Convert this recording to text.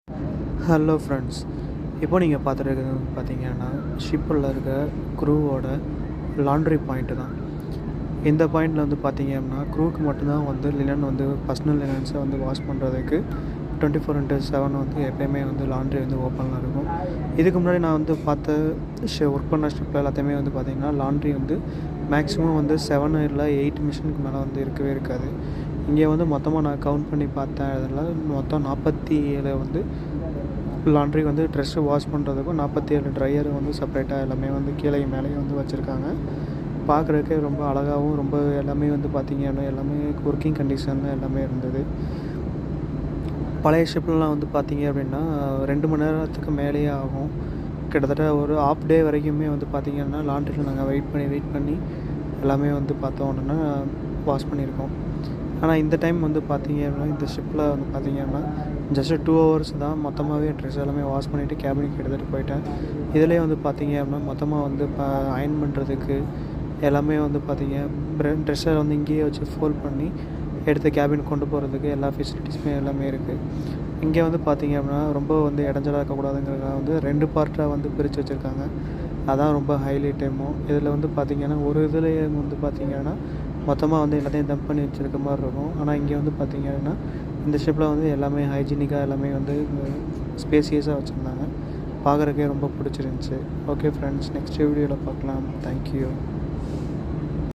Hello friends, இப்போ நீங்கள் பார்த்துருக்கிறது பார்த்தீங்கன்னா ஷிப்பில் இருக்க க்ரூவோட லாண்ட்ரி பாயிண்ட்டு தான். இந்த பாயிண்டில் வந்து பார்த்தீங்க அப்படின்னா க்ரூவுக்கு மட்டும்தான் வந்து லினன் வந்து பர்சனல் லினன்ஸை வந்து வாஷ் பண்ணுறதுக்கு 24/7 வந்து எப்போயுமே வந்து லாண்ட்ரி வந்து ஓப்பனில் இருக்கும். இதுக்கு முன்னாடி நான் வந்து பார்த்த ஒர்க் பண்ண ஷிப்பில் எல்லாத்தையுமே வந்து பார்த்திங்கன்னா லாண்ட்ரி வந்து மேக்ஸிமம் வந்து 7 இல்லை 8 மிஷினுக்கு மேலே வந்து இருக்கவே இருக்காது. இங்கே வந்து மொத்தமாக நான் கவுண்ட் பண்ணி பார்த்தேன். அதில் மொத்தம் 47 வந்து லாண்ட்ரி வந்து ட்ரெஸ்ஸு வாஷ் பண்ணுறதுக்கும் 47 ட்ரையர் வந்து செப்பரேட்டாக எல்லாமே வந்து கீழேயும் மேலேயும் வந்து வச்சுருக்காங்க. பார்க்குறதுக்கே ரொம்ப அழகாகவும் ரொம்ப எல்லாமே வந்து பார்த்திங்கன்னா எல்லாமே ஒர்க்கிங் கண்டிஷனில் எல்லாமே இருந்தது. பழைய ஷிப்லலாம் வந்து பார்த்திங்க அப்படின்னா 2 மணி நேரத்துக்கு மேலேயே ஆகும். கிட்டத்தட்ட ஒரு ஆஃப் டே வரைக்குமே வந்து பார்த்திங்கன்னா லாண்ட்ரியில் நாங்கள் வெயிட் பண்ணி எல்லாமே வந்து பார்த்தோன்னா வாஷ் பண்ணியிருக்கோம். ஆனால் இந்த டைம் வந்து பார்த்திங்க அப்படின்னா இந்த ஷிப்பில் வந்து பார்த்திங்க அப்படின்னா ஜஸ்ட்டு 2 ஹவர்ஸ் தான் மொத்தமாகவே ட்ரெஸ் எல்லாமே வாஷ் பண்ணிவிட்டு கேபினுக்கு எடுத்துகிட்டு போயிட்டேன். இதிலே வந்து பார்த்திங்க அப்படின்னா மொத்தமாக வந்து அயர்ன் பண்ணுறதுக்கு எல்லாமே வந்து பார்த்திங்க ட்ரெஸ்ஸை வந்து இங்கேயே வச்சு ஃபோல்ட் பண்ணி எடுத்து கேபினுக்கு கொண்டு போகிறதுக்கு எல்லா ஃபெசிலிட்டிஸுமே எல்லாமே இருக்குது. இங்கே வந்து பார்த்திங்க அப்படின்னா ரொம்ப வந்து இடைஞ்சலாக இருக்கக்கூடாதுங்கிறதுக்காக வந்து 2 பார்ட்டாக வந்து பிரித்து வச்சுருக்காங்க. அதான் ரொம்ப ஹைலைட்டேமோ. இதில் வந்து பார்த்திங்கன்னா ஒரு இதுலேயே வந்து பார்த்திங்கன்னா மொத்தமாக வந்து எல்லாத்தையும் டம்ப் பண்ணி வச்சுருக்க மாதிரி இருக்கும். ஆனால் இங்கே வந்து பார்த்திங்கன்னா இந்த ஷிப்பில் வந்து எல்லாமே ஹைஜீனிக்காக எல்லாமே வந்து ஸ்பேசியஸாக வச்சுருந்தாங்க. பார்க்குறதுக்கே ரொம்ப பிடிச்சிருந்துச்சி. ஓகே ஃப்ரெண்ட்ஸ், நெக்ஸ்ட் வீடியோவில் பார்க்கலாம். தேங்க்யூ.